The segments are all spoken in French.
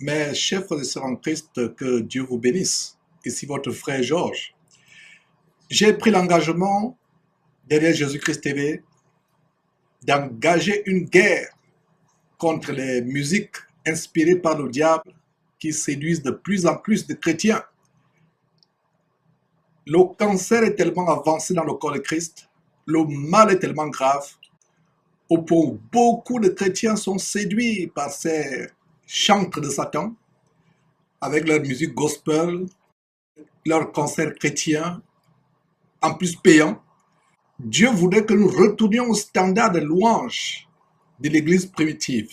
Mes chers frères et sœurs en Christ, que Dieu vous bénisse. Ici votre frère Georges. J'ai pris l'engagement derrière Jésus-Christ TV d'engager une guerre contre les musiques inspirées par le diable qui séduisent de plus en plus de chrétiens. Le cancer est tellement avancé dans le corps de Christ, le mal est tellement grave, au point où beaucoup de chrétiens sont séduits par ces chancres de Satan avec leur musique gospel, leur concert chrétien, en plus payant. Dieu voudrait que nous retournions au standard de louange de l'Église primitive.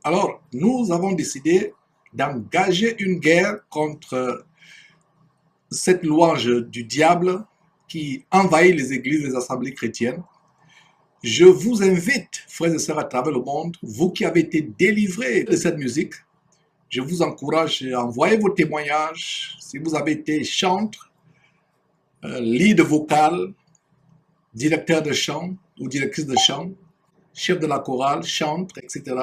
Alors, nous avons décidé d'engager une guerre contre cette louange du diable qui envahit les églises et les assemblées chrétiennes. Je vous invite, frères et sœurs à travers le monde, vous qui avez été délivrés de cette musique, je vous encourage à envoyer vos témoignages. Si vous avez été chanteur, lead vocal, directeur de chant ou directrice de chant, chef de la chorale, chantre, etc.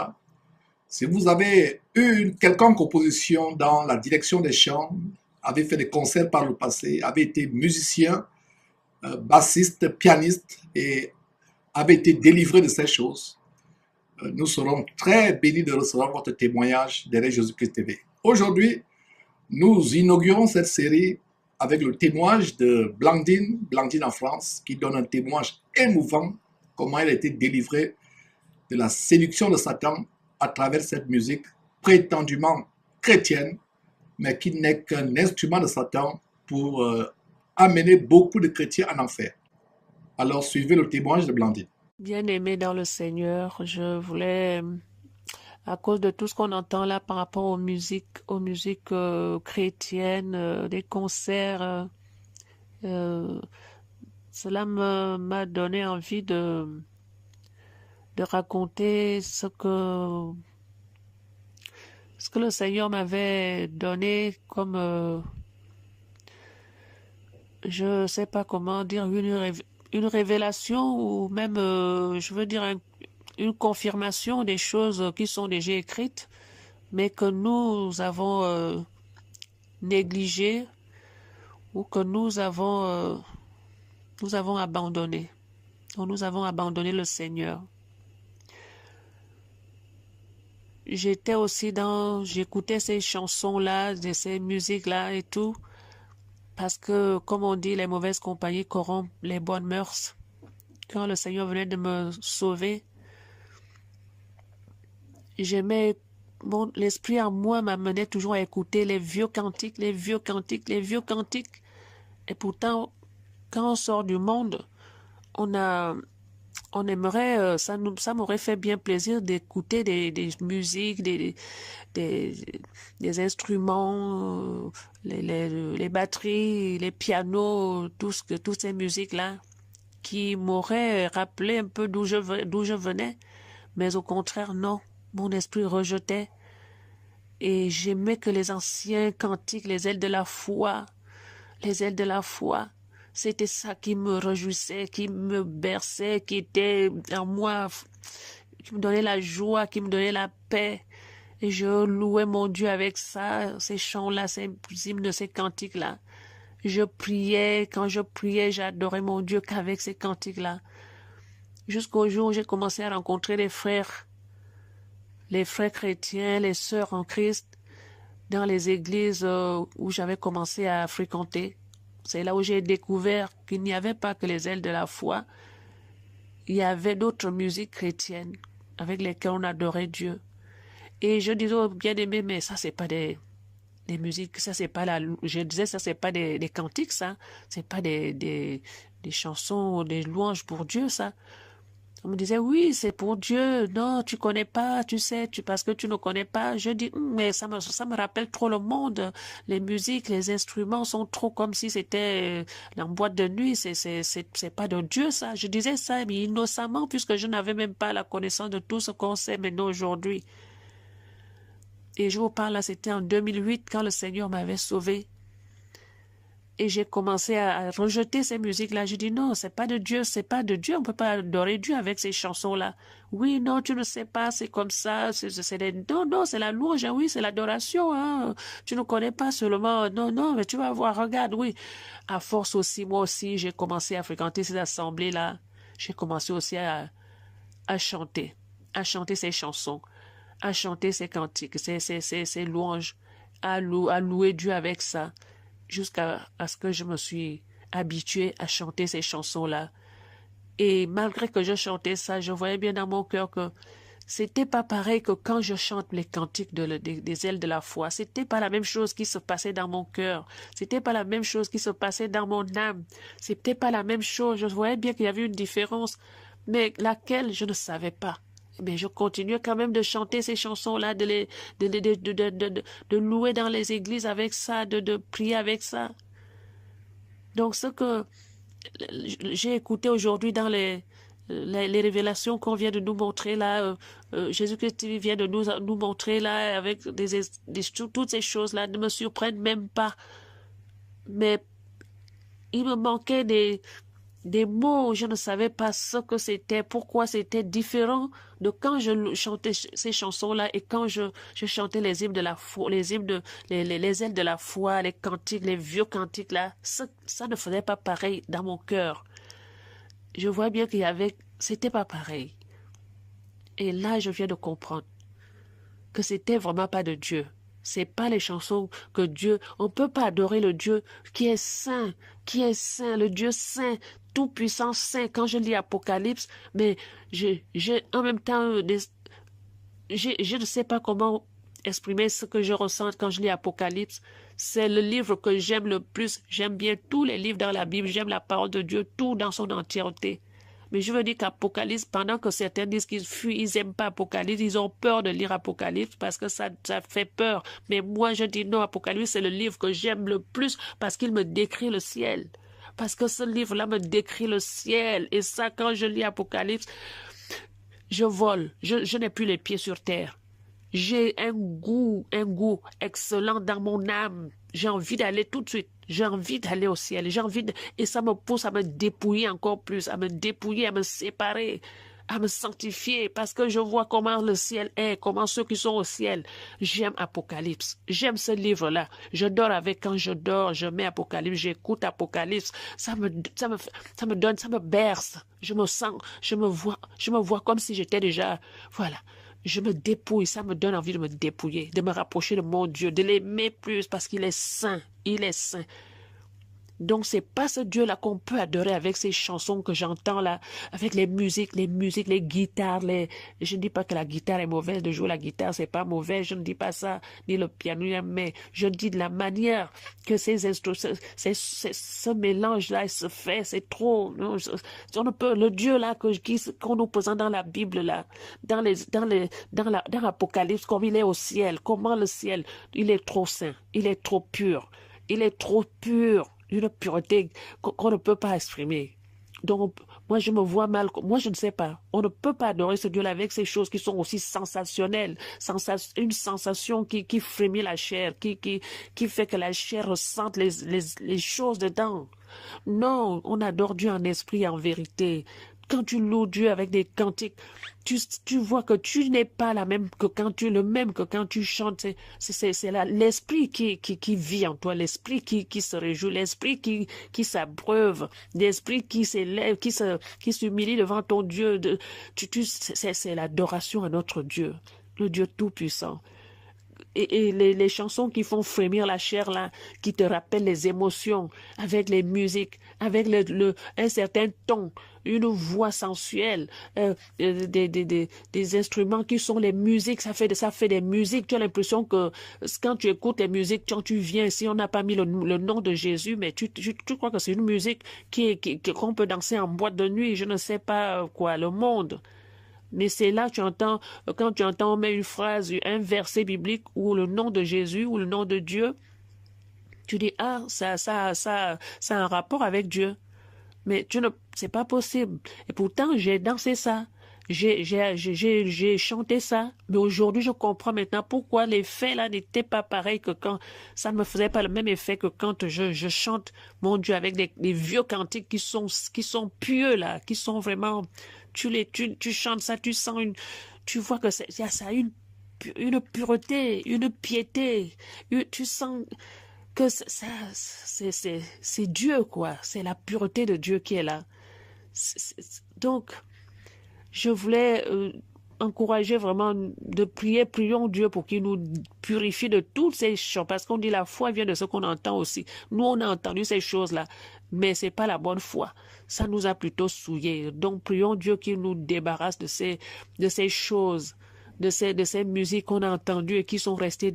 Si vous avez eu une quelconque opposition dans la direction des chants, avez fait des concerts par le passé, avez été musicien, bassiste, pianiste et avez été délivré de ces choses, nous serons très bénis de recevoir votre témoignage derrière Jésus-Christ TV. Aujourd'hui, nous inaugurons cette série avec le témoignage de Blandine en France, qui donne un témoignage émouvant, comment elle a été délivrée de la séduction de Satan à travers cette musique prétendument chrétienne, mais qui n'est qu'un instrument de Satan pour amener beaucoup de chrétiens en enfer. Alors suivez le témoignage de Blandine. Bien-aimé dans le Seigneur, je voulais, à cause de tout ce qu'on entend là par rapport aux musiques chrétiennes, des concerts, euh, cela m'a donné envie de raconter ce que le Seigneur m'avait donné comme, je sais pas comment dire, une révélation ou même, je veux dire, une confirmation des choses qui sont déjà écrites, mais que nous avons négligées ou que nous avons abandonné. Donc nous avons abandonné le Seigneur. J'écoutais ces chansons-là, ces musiques-là et tout, parce que, comme on dit, les mauvaises compagnies corrompent les bonnes mœurs. Quand le Seigneur venait de me sauver, j'aimais, l'esprit en moi m'amenait toujours à écouter les vieux cantiques, les vieux cantiques, les vieux cantiques. Et pourtant, quand on sort du monde, on a, on aimerait, ça m'aurait fait bien plaisir d'écouter des musiques, des, des instruments, les batteries, les pianos, toutes ces musiques-là, qui m'auraient rappelé un peu d'où je venais. Mais au contraire, non. Mon esprit rejetait. Et j'aimais que les anciens cantiques, les ailes de la foi, les ailes de la foi, c'était ça qui me réjouissait, qui me berçait, qui était en moi, qui me donnait la joie, qui me donnait la paix. Et je louais mon Dieu avec ça, ces chants-là, ces hymnes de ces cantiques-là. Je priais, quand je priais, j'adorais mon Dieu qu'avec ces cantiques-là. Jusqu'au jour où j'ai commencé à rencontrer les frères chrétiens, les sœurs en Christ, dans les églises où j'avais commencé à fréquenter. C'est là où j'ai découvert qu'il n'y avait pas que les ailes de la foi, il y avait d'autres musiques chrétiennes avec lesquelles on adorait Dieu. Et je disais aux bien-aimés, mais ça, c'est pas des musiques, ça, c'est pas je disais, ça, c'est pas des cantiques, ça. C'est pas des chansons ou des louanges pour Dieu, ça. On me disait, oui, c'est pour Dieu. Non, tu connais pas, tu sais, parce que tu ne connais pas. Je dis, mais ça me rappelle trop le monde. Les musiques, les instruments sont trop comme si c'était en boîte de nuit. C'est pas de Dieu, ça. Je disais ça, mais innocemment, puisque je n'avais même pas la connaissance de tout ce qu'on sait maintenant aujourd'hui. Et je vous parle là, c'était en 2008 quand le Seigneur m'avait sauvé. Et j'ai commencé à rejeter ces musiques-là. J'ai dit non, c'est pas de Dieu, c'est pas de Dieu. On peut pas adorer Dieu avec ces chansons-là. Oui, non, tu ne sais pas, c'est comme ça. Non, non, c'est la louange, hein, oui, c'est l'adoration. Hein. Tu ne connais pas seulement. Non, non, mais tu vas voir, regarde, oui. À force aussi, moi aussi, j'ai commencé à fréquenter ces assemblées-là. J'ai commencé aussi à chanter ces chansons, à chanter ces cantiques, ces louanges, à louer Dieu avec ça, jusqu'à ce que je me suis habituée à chanter ces chansons-là. Et malgré que je chantais ça, je voyais bien dans mon cœur que c'était pas pareil que quand je chante les cantiques des ailes de la foi. C'était pas la même chose qui se passait dans mon cœur. C'était pas la même chose qui se passait dans mon âme. C'était pas la même chose. Je voyais bien qu'il y avait une différence, mais laquelle je ne savais pas. Mais je continuais quand même de chanter ces chansons-là, de louer dans les églises avec ça, de prier avec ça. Donc, ce que j'ai écouté aujourd'hui dans les révélations qu'on vient de nous montrer là, Jésus-Christ vient de nous montrer là, avec toutes ces choses-là, ne me surprennent même pas. Mais il me manquait des mots, je ne savais pas ce que c'était, pourquoi c'était différent de quand je chantais ces chansons-là et quand je chantais les hymnes de la foi, les hymnes les ailes de la foi, les cantiques, les vieux cantiques là, ça ne faisait pas pareil dans mon cœur. Je vois bien c'était pas pareil. Et là, je viens de comprendre que c'était vraiment pas de Dieu. C'est pas les chansons que Dieu, on peut pas adorer le Dieu qui est saint, le Dieu saint, tout puissant saint. Quand je lis Apocalypse, mais j'ai en même temps, je ne sais pas comment exprimer ce que je ressens quand je lis Apocalypse. C'est le livre que j'aime le plus. J'aime bien tous les livres dans la Bible. J'aime la parole de Dieu, tout dans son entièreté. Mais je veux dire qu'Apocalypse, pendant que certains disent qu'ils fuient, ils n'aiment pas Apocalypse, ils ont peur de lire Apocalypse parce que ça fait peur. Mais moi, je dis non, Apocalypse, c'est le livre que j'aime le plus parce qu'il me décrit le ciel. Parce que ce livre-là me décrit le ciel. Et ça, quand je lis Apocalypse, je vole. Je n'ai plus les pieds sur terre. J'ai un goût excellent dans mon âme. J'ai envie d'aller tout de suite. J'ai envie d'aller au ciel. Et ça me pousse à me dépouiller encore plus, à me dépouiller, à me séparer, à me sanctifier, parce que je vois comment le ciel est, comment ceux qui sont au ciel. J'aime Apocalypse. J'aime ce livre-là. Je dors avec, quand je dors, je mets Apocalypse, j'écoute Apocalypse. Ça me donne, ça me berce. Je me vois comme si j'étais déjà, voilà. Je me dépouille, ça me donne envie de me dépouiller, de me rapprocher de mon Dieu, de l'aimer plus parce qu'il est saint, il est saint. Donc, c'est pas ce Dieu-là qu'on peut adorer avec ces chansons que j'entends là, avec les musiques, les guitares, je ne dis pas que la guitare est mauvaise, de jouer la guitare, c'est pas mauvais, je ne dis pas ça, ni le piano, mais je dis de la manière que ces instruments, ce mélange-là se fait, c'est trop, non, on ne peut, le Dieu-là qu'on nous présente dans la Bible là, dans l'Apocalypse, comme il est au ciel, comment le ciel, il est trop saint, il est trop pur, une pureté qu'on ne peut pas exprimer. Donc, moi, je me vois mal. Moi, je ne sais pas. On ne peut pas adorer ce Dieu-là avec ces choses qui sont aussi sensationnelles. Une sensation qui frémit la chair, qui fait que la chair ressente les choses dedans. Non, on adore Dieu en esprit et en vérité. Quand tu loues Dieu avec des cantiques, tu vois que tu n'es pas le même que quand tu chantes. C'est l'esprit qui vit en toi, l'esprit qui se réjouit, l'esprit qui s'abreuve, l'esprit qui s'élève, qui s'humilie devant ton Dieu. C'est l'adoration à notre Dieu, le Dieu tout-puissant. Et les chansons qui font frémir la chair là, qui te rappellent les émotions, avec les musiques, avec un certain ton, une voix sensuelle, des instruments qui sont les musiques, ça fait des musiques. Tu as l'impression que quand tu écoutes les musiques, quand tu viens, si on n'a pas mis le nom de Jésus, mais tu crois que c'est une musique qu'on peut danser en boîte de nuit, je ne sais pas quoi, le monde. Mais c'est là que quand tu entends, on met une phrase, un verset biblique ou le nom de Jésus ou le nom de Dieu, tu dis, ah, ça a un rapport avec Dieu. Mais c'est pas possible. Et pourtant, j'ai dansé ça. J'ai chanté ça, mais aujourd'hui, je comprends maintenant pourquoi l'effet là n'était pas pareil que quand ça ne me faisait pas le même effet que quand je chante, mon Dieu, avec des vieux cantiques qui sont pieux là, qui sont vraiment, tu chantes ça, tu sens tu vois que ça a une pureté, une piété, tu sens que c'est Dieu quoi, c'est la pureté de Dieu qui est là. Donc, je voulais encourager vraiment de prier, prions Dieu pour qu'il nous purifie de toutes ces choses, parce qu'on dit la foi vient de ce qu'on entend aussi. Nous, on a entendu ces choses-là, mais c'est pas la bonne foi. Ça nous a plutôt souillés. Donc, prions Dieu qu'il nous débarrasse de ces choses, de ces musiques qu'on a entendues et qui sont restées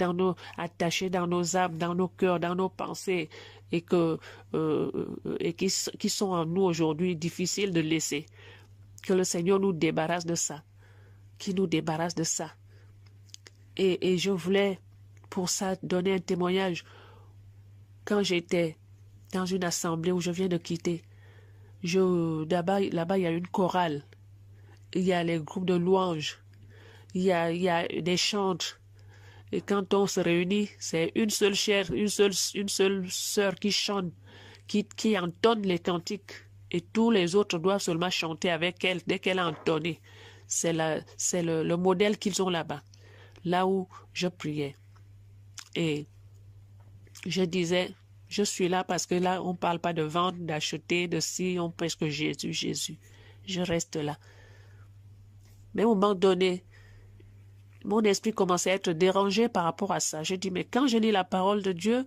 attachées dans nos âmes, dans nos cœurs, dans nos pensées, et qui sont en nous aujourd'hui difficiles de laisser. Que le Seigneur nous débarrasse de ça, qu'il nous débarrasse de ça. Et je voulais, pour ça, donner un témoignage. Quand j'étais dans une assemblée où je viens de quitter, là-bas, il y a une chorale, il y a les groupes de louanges, il y a des chantes. Et quand on se réunit, c'est une seule chair, une seule sœur qui chante, qui entonne les cantiques. Et tous les autres doivent seulement chanter avec elle dès qu'elle a entonné. C'est le modèle qu'ils ont là-bas, là où je priais. Et je disais, je suis là parce que là, on ne parle pas de vendre, d'acheter, de si, on prêche que Jésus, Jésus. Je reste là. Mais à un moment donné, mon esprit commençait à être dérangé par rapport à ça. Je dis, mais quand je lis la parole de Dieu,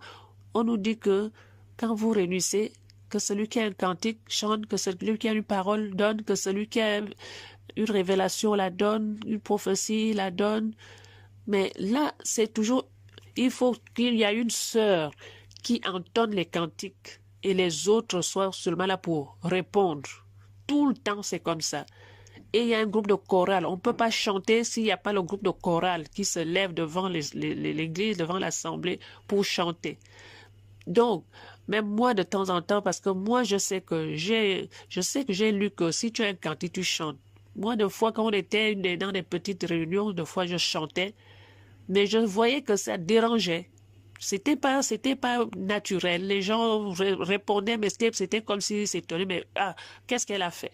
on nous dit que quand vous réunissez, que celui qui a un cantique chante, que celui qui a une parole donne, que celui qui a une révélation la donne, une prophétie la donne. Mais là, c'est toujours, il faut qu'il y ait une sœur qui entonne les cantiques et les autres soient seulement là pour répondre. Tout le temps, c'est comme ça. Et il y a un groupe de chorale. On ne peut pas chanter s'il n'y a pas le groupe de chorale qui se lève devant l'église, devant l'assemblée pour chanter. Donc, même moi, de temps en temps, parce que moi, je sais que j'ai lu que si tu as un cantique, tu chantes. Moi, des fois, quand on était dans des petites réunions, des fois, je chantais, mais je voyais que ça dérangeait. C'était pas naturel. Les gens répondaient, mais c'était comme s'ils s'étonnaient, mais qu'est-ce qu'elle a fait?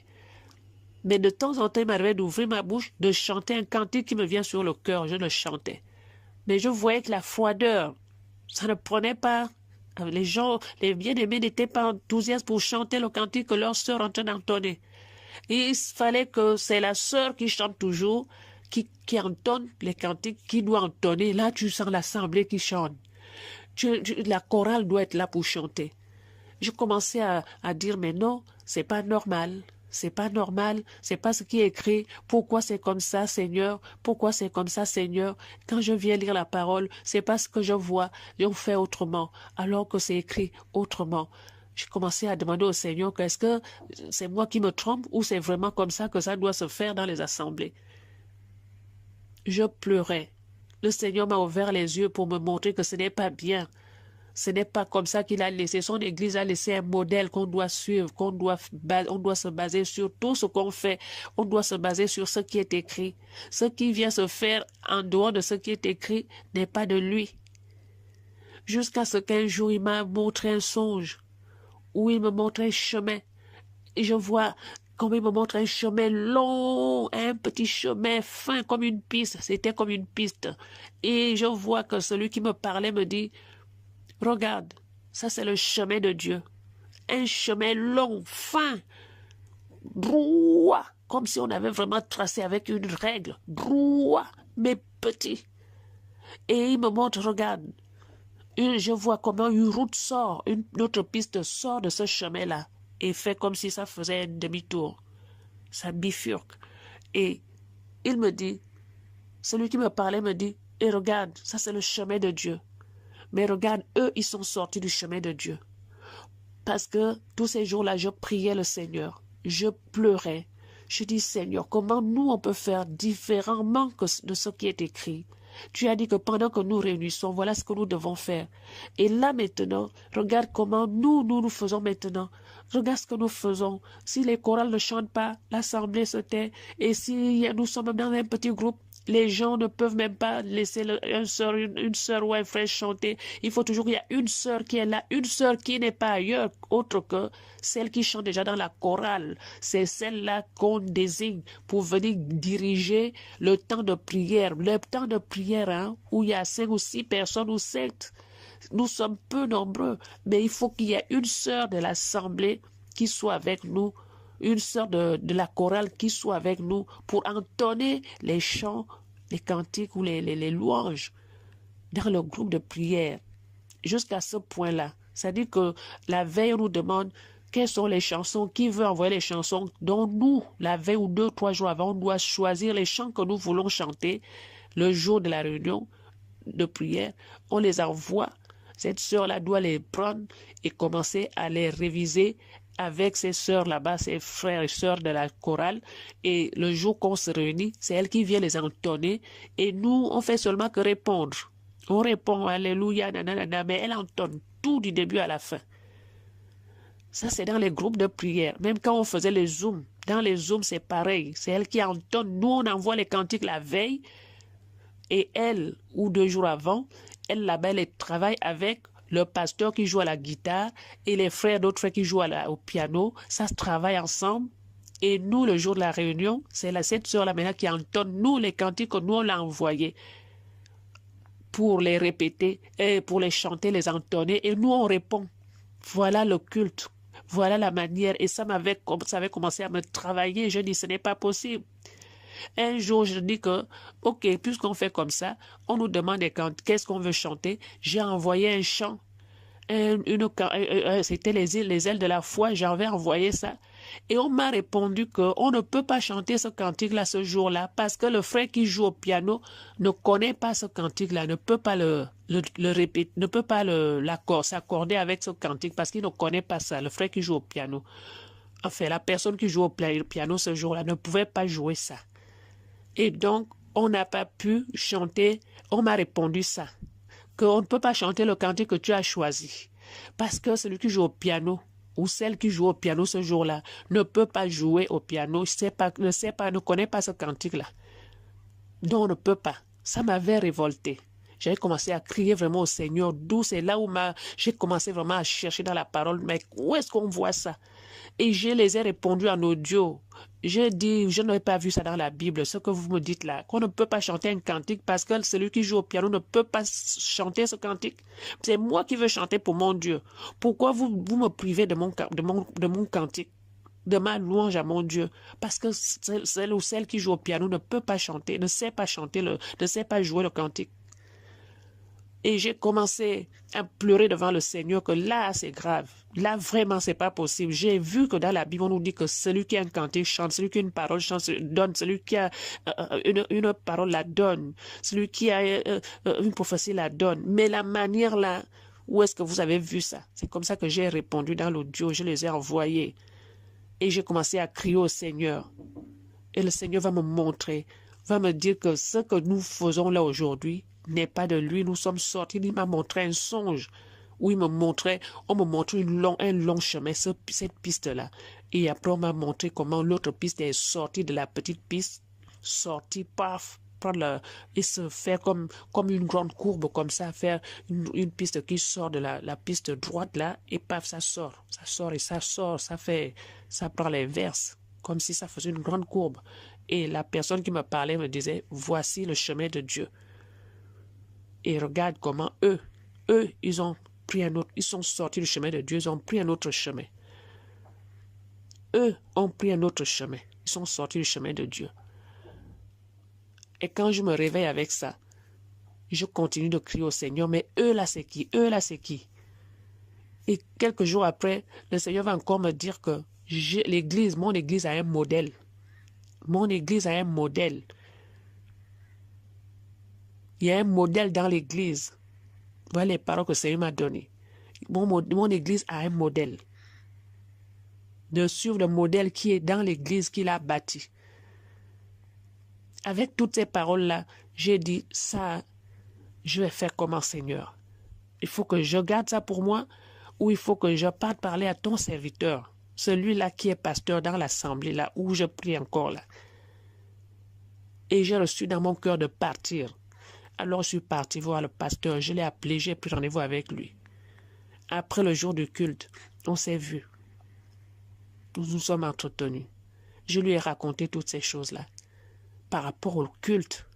Mais de temps en temps, il m'arrivait d'ouvrir ma bouche, de chanter un cantique qui me vient sur le cœur. Je le chantais. Mais je voyais que la froideur, ça ne prenait pas. Les gens, les bien-aimés n'étaient pas enthousiastes pour chanter le cantique que leur sœur en train d'entonner. Il fallait que c'est la sœur qui chante toujours, qui entonne les cantiques, qui doit entonner. Là, tu sens l'assemblée qui chante. La chorale doit être là pour chanter. Je commençais à dire, mais non, c'est pas normal. C'est pas normal, c'est pas ce qui est écrit. Pourquoi c'est comme ça, Seigneur? Pourquoi c'est comme ça, Seigneur? Quand je viens lire la parole, c'est pas ce que je vois. On fait autrement, alors que c'est écrit autrement. J'ai commencé à demander au Seigneur est-ce que c'est moi qui me trompe ou c'est vraiment comme ça que ça doit se faire dans les assemblées? Je pleurais. Le Seigneur m'a ouvert les yeux pour me montrer que ce n'est pas bien. Ce n'est pas comme ça qu'il a laissé. Son Église a laissé un modèle qu'on doit suivre, on doit se baser sur tout ce qu'on fait. On doit se baser sur ce qui est écrit. Ce qui vient se faire en dehors de ce qui est écrit n'est pas de lui. Jusqu'à ce qu'un jour, il m'a montré un songe où il me montre un chemin. Et je vois comme il me montre un chemin long, un petit chemin fin comme une piste. C'était comme une piste. Et je vois que celui qui me parlait me dit, regarde, ça c'est le chemin de Dieu. Un chemin long, fin, droit, comme si on avait vraiment tracé avec une règle. Droit, mais petit. Et il me montre, regarde, je vois comment une route sort, une autre piste sort de ce chemin-là et fait comme si ça faisait un demi-tour. Ça bifurque. Et il me dit, celui qui me parlait me dit, et regarde, ça c'est le chemin de Dieu. Mais regarde, eux, ils sont sortis du chemin de Dieu. Parce que tous ces jours-là, je priais le Seigneur. Je pleurais. Je dis, Seigneur, comment nous, on peut faire différemment de ce qui est écrit? Tu as dit que pendant que nous réunissons, voilà ce que nous devons faire. Et là maintenant, regarde comment nous faisons maintenant. Regarde ce que nous faisons. Si les chorales ne chantent pas, l'assemblée se tait. Et si nous sommes dans un petit groupe, les gens ne peuvent même pas laisser une sœur ou un frère chanter. Il faut toujours qu'il y ait une sœur qui est là, une sœur qui n'est pas ailleurs, autre que celle qui chante déjà dans la chorale. C'est celle-là qu'on désigne pour venir diriger le temps de prière. Le temps de prière, hein, où il y a 5 ou 6 personnes ou 7. Nous sommes peu nombreux, mais il faut qu'il y ait une sœur de l'assemblée qui soit avec nous, une sœur de la chorale qui soit avec nous pour entonner les chants, les cantiques ou les louanges dans le groupe de prière. Jusqu'à ce point-là. C'est-à-dire que la veille, on nous demande quelles sont les chansons, qui veut envoyer les chansons dont nous, la veille ou 2 ou 3 jours avant, on doit choisir les chants que nous voulons chanter le jour de la réunion de prière. On les envoie. Cette sœur-là doit les prendre et commencer à les réviser avec ses sœurs là-bas, ses frères et sœurs de la chorale. Et le jour qu'on se réunit, c'est elle qui vient les entonner. Et nous, on fait seulement que répondre. On répond Alléluia, nanana, mais elle entonne tout du début à la fin. Ça, c'est dans les groupes de prière. Même quand on faisait les zooms, dans les zooms, c'est pareil. C'est elle qui entonne. Nous, on envoie les cantiques la veille. Et elle, ou 2 jours avant, elle là-bas, elle travaille avec le pasteur qui joue à la guitare et les frères, d'autres frères qui jouent au piano. Ça se travaille ensemble. Et nous, le jour de la réunion, c'est cette sœur-là maintenant qui entonne nous les cantiques que nous, on l'a envoyés pour les répéter, et pour les chanter, les entonner. Et nous, on répond. Voilà le culte. Voilà la manière. Et ça avait commencé à me travailler. Je dis, ce n'est pas possible. Un jour, je dis que, ok, puisqu'on fait comme ça, on nous demande qu'est-ce qu'on veut chanter. J'ai envoyé un chant. C'était les ailes de la foi, j'avais envoyé ça. Et on m'a répondu qu'on ne peut pas chanter ce cantique-là ce jour-là parce que le frère qui joue au piano ne connaît pas ce cantique-là, ne peut pas le répéter, ne peut pas s'accorder avec ce cantique parce qu'il ne connaît pas ça, le frère qui joue au piano. Enfin, la personne qui joue au piano ce jour-là ne pouvait pas jouer ça. Et donc, on n'a pas pu chanter, on m'a répondu ça, qu'on ne peut pas chanter le cantique que tu as choisi. Parce que celui qui joue au piano, ou celle qui joue au piano ce jour-là, ne peut pas jouer au piano, ne connaît pas ce cantique-là. Donc, on ne peut pas. Ça m'avait révolté. J'avais commencé à crier vraiment au Seigneur, d'où c'est là où j'ai commencé vraiment à chercher dans la parole, mais où est-ce qu'on voit ça? Et je les ai répondu en audio. J'ai dit, je n'avais pas vu ça dans la Bible, ce que vous me dites là, qu'on ne peut pas chanter un cantique parce que celui qui joue au piano ne peut pas chanter ce cantique. C'est moi qui veux chanter pour mon Dieu. Pourquoi vous me privez de mon cantique, de ma louange à mon Dieu? Parce que celle qui joue au piano ne peut pas chanter, ne sait pas chanter, ne sait pas jouer le cantique. Et j'ai commencé à pleurer devant le Seigneur que là, c'est grave. Là, vraiment, c'est pas possible. J'ai vu que dans la Bible, on nous dit que celui qui a un cantique chante, celui qui a une parole chante, donne, celui qui a une parole la donne, celui qui a une prophétie la donne. Mais la manière là, où est-ce que vous avez vu ça? C'est comme ça que j'ai répondu dans l'audio, je les ai envoyés. Et j'ai commencé à crier au Seigneur. Et le Seigneur va me montrer, va me dire que ce que nous faisons là aujourd'hui n'est pas de lui. Nous sommes sortis, il m'a montré un songe où on me montrait un long chemin, cette piste-là. Et après, on m'a montré comment l'autre piste est sortie de la petite piste, sortie, paf, et se faire comme une grande courbe, comme ça, faire une piste qui sort de la piste droite là, et paf, ça sort et ça sort, ça prend l'inverse, comme si ça faisait une grande courbe. Et la personne qui me parlait me disait, voici le chemin de Dieu. Et regarde comment eux, ils sont sortis du chemin de Dieu, ils ont pris un autre chemin. Eux ont pris un autre chemin. Ils sont sortis du chemin de Dieu. Et quand je me réveille avec ça, je continue de crier au Seigneur, mais eux là c'est qui? Eux là c'est qui? Et quelques jours après, le Seigneur va encore me dire que mon église a un modèle. Mon église a un modèle. Il y a un modèle dans l'église. Voilà les paroles que le Seigneur m'a données. Mon église a un modèle. De suivre le modèle qui est dans l'église qu'il a bâti. Avec toutes ces paroles-là, j'ai dit, ça, je vais faire comment, Seigneur? Il faut que je garde ça pour moi ou il faut que je parte parler à ton serviteur? celui-là qui est pasteur dans l'assemblée, là où je prie encore là. Et j'ai reçu dans mon cœur de partir. Alors je suis parti voir le pasteur, je l'ai appelé, j'ai pris rendez-vous avec lui. Après le jour du culte, on s'est vus. Nous nous sommes entretenus. Je lui ai raconté toutes ces choses-là par rapport au culte.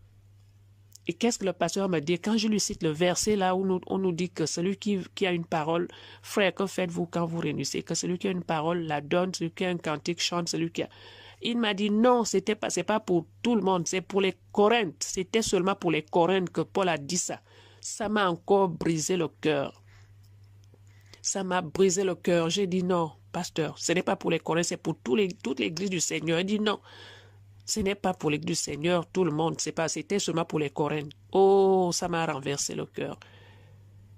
Et qu'est-ce que le pasteur me dit? Quand je lui cite le verset là où on nous dit que celui qui a une parole, frère, que faites-vous quand vous réunissez? Que celui qui a une parole la donne, celui qui a un cantique chante, celui qui a... Il m'a dit non, c'est pas pour tout le monde, c'est pour les Corinthes. C'était seulement pour les Corinthes que Paul a dit ça. Ça m'a encore brisé le cœur. Ça m'a brisé le cœur. J'ai dit non, pasteur, ce n'est pas pour les Corinthes, c'est pour toute l'église du Seigneur. Il dit non, ce n'est pas pour l'église du Seigneur, tout le monde, c'était seulement pour les Corinthes. Oh, ça m'a renversé le cœur.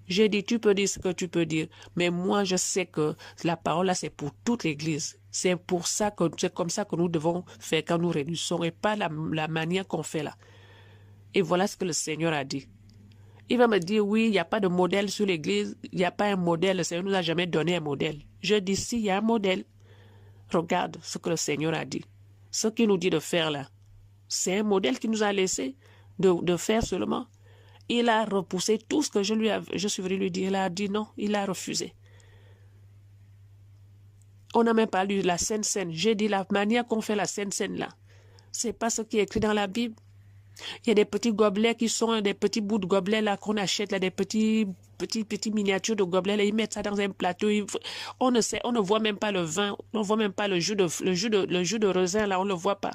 J'ai dit, tu peux dire ce que tu peux dire, mais moi je sais que la parole là c'est pour toute l'église. C'est comme ça que nous devons faire quand nous réunissons et pas la manière qu'on fait là. Et voilà ce que le Seigneur a dit. Il va me dire, oui, il n'y a pas de modèle sur l'église, il n'y a pas un modèle, le Seigneur ne nous a jamais donné un modèle. Je dis, si, il y a un modèle. Regarde ce que le Seigneur a dit. Ce qu'il nous dit de faire là, c'est un modèle qu'il nous a laissé de faire seulement. Il a repoussé tout ce que je suis venu lui dire. Il a dit non, il a refusé. On n'a même pas lu la Sainte Seine. J'ai dit la manière qu'on fait la Sainte Seine là, c'est pas ce qui est écrit dans la Bible. Il y a des petits gobelets qui sont des petits bouts de gobelets là qu'on achète là, des petits miniatures de gobelets là, ils mettent ça dans un plateau. On ne voit même pas le vin, on ne voit même pas le jus de raisin là, on ne le voit pas.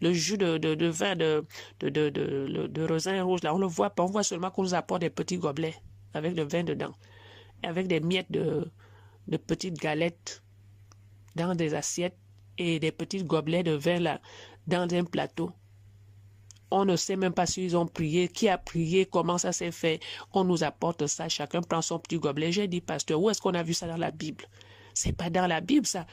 Le jus de vin de raisin rouge là, on ne le voit pas. On voit seulement qu'on nous apporte des petits gobelets avec le vin dedans, avec des miettes de petites galettes dans des assiettes et des petits gobelets de vin là dans un plateau. On ne sait même pas s'ils ont prié, qui a prié, comment ça s'est fait. On nous apporte ça, chacun prend son petit gobelet. J'ai dit, pasteur, où est-ce qu'on a vu ça dans la Bible? C'est pas dans la Bible, ça.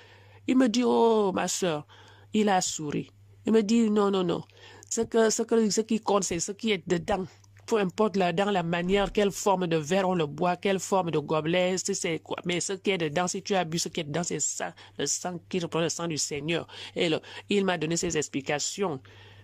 Il me dit, oh, ma soeur, il a souri. Il me dit, non, non, non. Ce qui compte, c'est ce qui est dedans. Peu importe dans la manière, quelle forme de verre on le boit, quelle forme de gobelet, c'est quoi. Mais ce qui est dedans, si tu as bu ce qui est dedans, c'est ça, le sang qui reprend le sang du Seigneur. Et il m'a donné ses explications.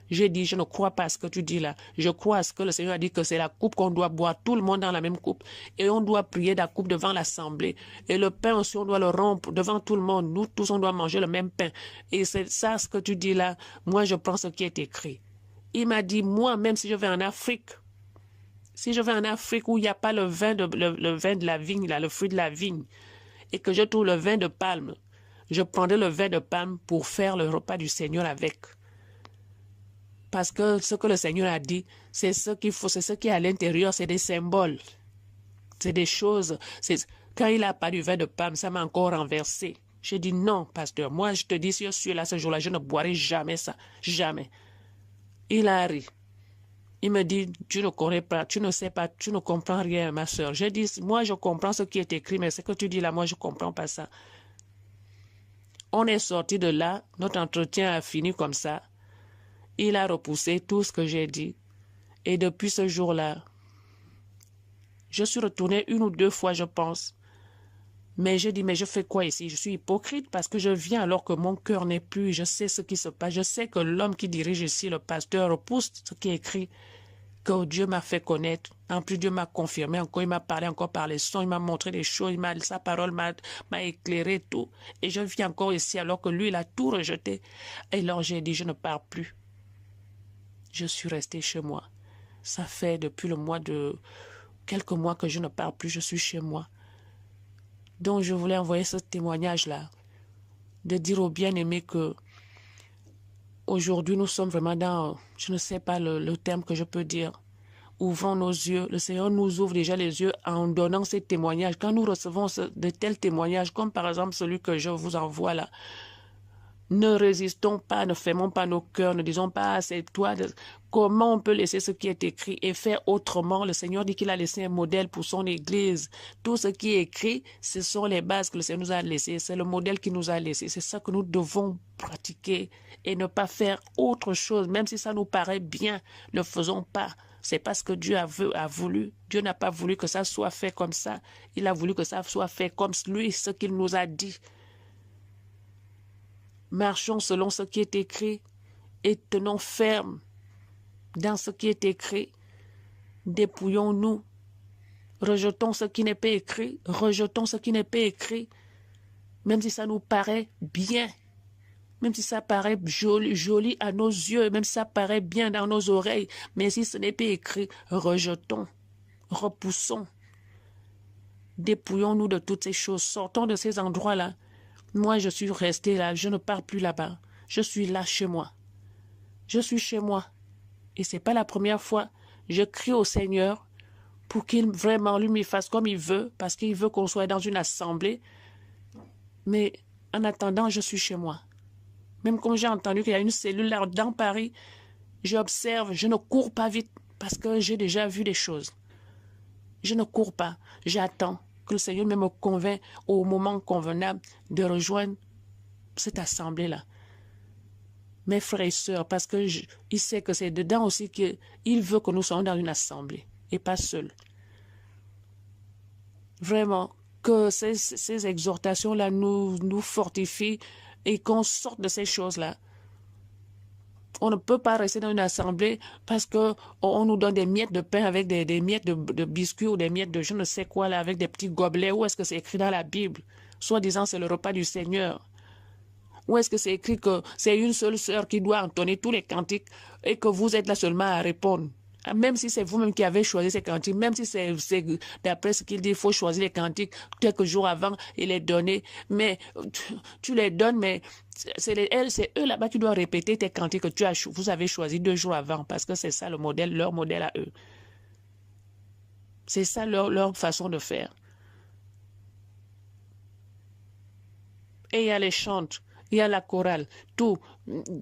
J'ai dit, je ne crois pas à ce que tu dis là. Je crois à ce que le Seigneur a dit que c'est la coupe qu'on doit boire, tout le monde dans la même coupe. Et on doit prier la coupe devant l'assemblée. Et le pain aussi, on doit le rompre devant tout le monde. Nous tous, on doit manger le même pain. Et c'est ça ce que tu dis là. Moi, je prends ce qui est écrit. Il m'a dit, moi, même si je vais en Afrique, où il n'y a pas le vin de la vigne, là, le fruit de la vigne, et que je trouve le vin de palme, je prendrai le vin de palme pour faire le repas du Seigneur avec. Parce que ce que le Seigneur a dit, c'est ce qu'il faut, c'est ce qui est à l'intérieur, c'est des symboles. C'est des choses. Quand il a parlé du vin de palme, ça m'a encore renversé. J'ai dit non, pasteur. Moi, je te dis, si je suis là ce jour-là, je ne boirai jamais ça. Jamais. Il a ri. Il me dit, tu ne connais pas, tu ne sais pas, tu ne comprends rien, ma soeur. J'ai dit, moi, je comprends ce qui est écrit, mais ce que tu dis là, moi, je ne comprends pas ça. On est sorti de là, notre entretien a fini comme ça. Il a repoussé tout ce que j'ai dit. Et depuis ce jour-là, je suis retournée 1 ou 2 fois, je pense. Mais j'ai dit, mais je fais quoi ici? Je suis hypocrite parce que je viens alors que mon cœur n'est plus. Je sais ce qui se passe. Je sais que l'homme qui dirige ici, le pasteur, repousse ce qui est écrit, que Dieu m'a fait connaître. En plus, Dieu m'a confirmé encore. Il m'a parlé encore par les sons. Il m'a montré des choses. Sa parole m'a éclairé tout. Et je viens encore ici alors que lui, il a tout rejeté. Et alors, j'ai dit, je ne pars plus. Je suis restée chez moi. Ça fait depuis quelques mois que je ne pars plus, je suis chez moi. Donc je voulais envoyer ce témoignage-là, de dire aux bien-aimés que aujourd'hui nous sommes vraiment dans, je ne sais pas le terme que je peux dire, ouvrons nos yeux. Le Seigneur nous ouvre déjà les yeux en donnant ces témoignages. Quand nous recevons de tels témoignages, comme par exemple celui que je vous envoie là, ne résistons pas, ne fermons pas nos cœurs, ne disons pas, ah, c'est toi. Comment on peut laisser ce qui est écrit et faire autrement? Le Seigneur dit qu'il a laissé un modèle pour son Église. Tout ce qui est écrit, ce sont les bases que le Seigneur nous a laissées. C'est le modèle qu'il nous a laissé. C'est ça que nous devons pratiquer et ne pas faire autre chose. Même si ça nous paraît bien, ne faisons pas. C'est parce que Dieu a voulu. Dieu n'a pas voulu que ça soit fait comme ça. Il a voulu que ça soit fait comme lui, ce qu'il nous a dit. Marchons selon ce qui est écrit et tenons ferme dans ce qui est écrit. Dépouillons-nous. Rejetons ce qui n'est pas écrit. Rejetons ce qui n'est pas écrit. Même si ça nous paraît bien. Même si ça paraît joli, joli à nos yeux. Même si ça paraît bien dans nos oreilles. Mais si ce n'est pas écrit, rejetons. Repoussons. Dépouillons-nous de toutes ces choses. Sortons de ces endroits-là. Moi, je suis resté là. Je ne pars plus là-bas. Je suis là chez moi. Je suis chez moi. Et ce n'est pas la première fois. Je crie au Seigneur pour qu'il vraiment lui me fasse comme il veut, parce qu'il veut qu'on soit dans une assemblée. Mais en attendant, je suis chez moi. Même quand j'ai entendu qu'il y a une cellule là dans Paris, j'observe, je ne cours pas vite, parce que j'ai déjà vu des choses. Je ne cours pas, j'attends que le Seigneur me convainc au moment convenable de rejoindre cette assemblée-là. Mes frères et sœurs, parce que il sait que c'est dedans aussi qu'il veut que nous soyons dans une assemblée et pas seuls. Vraiment, que ces exhortations-là nous fortifient et qu'on sorte de ces choses-là. On ne peut pas rester dans une assemblée parce qu'on nous donne des miettes de pain avec des miettes de biscuits ou des miettes de je ne sais quoi là avec des petits gobelets. Où est-ce que c'est écrit dans la Bible? Soit disant c'est le repas du Seigneur. Où est-ce que c'est écrit que c'est une seule sœur qui doit entonner tous les cantiques et que vous êtes là seulement à répondre? Même si c'est vous-même qui avez choisi ces cantiques, même si c'est d'après ce qu'il dit, il faut choisir les cantiques quelques jours avant et les donner. Mais tu les donnes, mais c'est eux là-bas qui doivent répéter tes cantiques que vous avez choisi 2 jours avant, parce que c'est ça le modèle, leur modèle à eux. C'est ça leur façon de faire. Et il y a les chantes. Il y a la chorale, tout,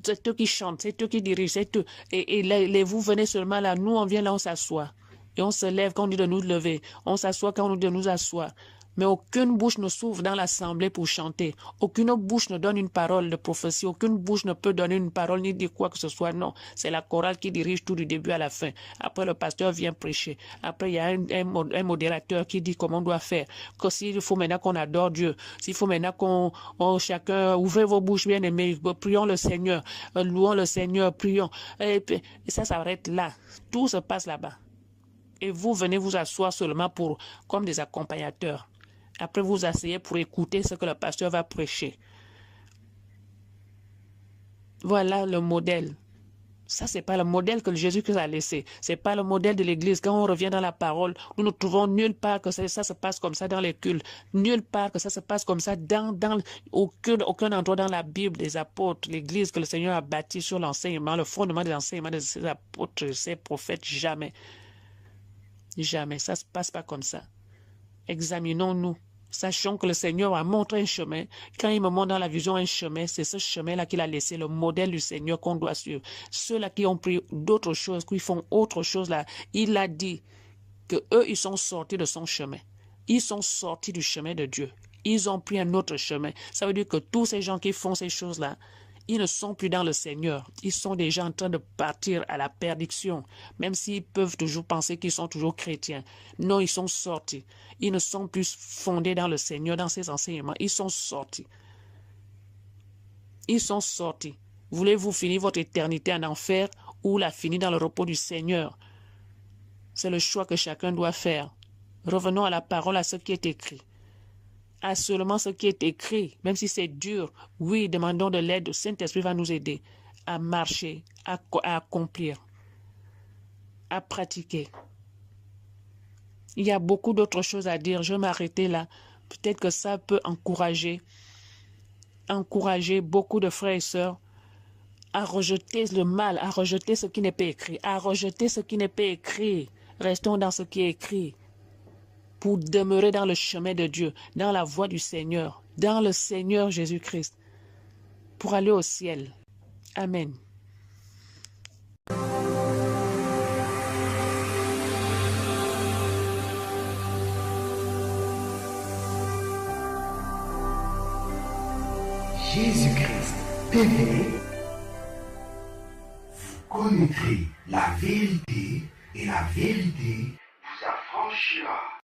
c'est eux qui chantent, c'est eux qui dirigent, c'est eux. Et vous venez seulement là, nous on vient là, on s'assoit. Et on se lève quand on dit de nous lever, on s'assoit quand on nous dit de nous asseoir. Mais aucune bouche ne s'ouvre dans l'assemblée pour chanter. Aucune bouche ne donne une parole de prophétie. Aucune bouche ne peut donner une parole ni dire quoi que ce soit. Non, c'est la chorale qui dirige tout du début à la fin. Après, le pasteur vient prêcher. Après, il y a un modérateur qui dit comment on doit faire. Que s'il faut maintenant qu'on adore Dieu, s'il faut maintenant chacun ouvrez vos bouches bien aimées, prions le Seigneur, louons le Seigneur, prions. Et ça s'arrête là. Tout se passe là-bas. Et vous venez vous asseoir seulement comme des accompagnateurs. Après, vous asseyez pour écouter ce que le pasteur va prêcher. Voilà le modèle. Ça, c'est pas le modèle que Jésus-Christ a laissé. C'est pas le modèle de l'Église. Quand on revient dans la parole, nous ne trouvons nulle part que ça se passe comme ça dans les cultes. Nulle part que ça se passe comme ça dans aucun endroit dans la Bible des apôtres, l'Église que le Seigneur a bâtie sur l'enseignement, le fondement des enseignements de ses apôtres, ses prophètes. Jamais. Jamais. Ça se passe pas comme ça. Examinons-nous. Sachons que le Seigneur a montré un chemin. Quand il me montre dans la vision un chemin, c'est ce chemin-là qu'il a laissé, le modèle du Seigneur qu'on doit suivre. Ceux-là qui ont pris d'autres choses, qui font autre chose là, il a dit que eux, ils sont sortis de son chemin. Ils sont sortis du chemin de Dieu. Ils ont pris un autre chemin. Ça veut dire que tous ces gens qui font ces choses-là, ils ne sont plus dans le Seigneur. Ils sont déjà en train de partir à la perdition, même s'ils peuvent toujours penser qu'ils sont toujours chrétiens. Non, ils sont sortis. Ils ne sont plus fondés dans le Seigneur, dans ses enseignements. Ils sont sortis. Ils sont sortis. Voulez-vous finir votre éternité en enfer ou la finir dans le repos du Seigneur? C'est le choix que chacun doit faire. Revenons à la parole, à ce qui est écrit. À seulement ce qui est écrit, même si c'est dur, oui, demandons de l'aide, le Saint-Esprit va nous aider à marcher, à accomplir, à pratiquer. Il y a beaucoup d'autres choses à dire, je vais m'arrêter là. Peut-être que ça peut encourager beaucoup de frères et sœurs à rejeter le mal, à rejeter ce qui n'est pas écrit, à rejeter ce qui n'est pas écrit. Restons dans ce qui est écrit. Pour demeurer dans le chemin de Dieu, dans la voie du Seigneur, dans le Seigneur Jésus-Christ, pour aller au ciel. Amen. Jésus-Christ TV, vous connaîtrez la vérité et la vérité vous affranchira.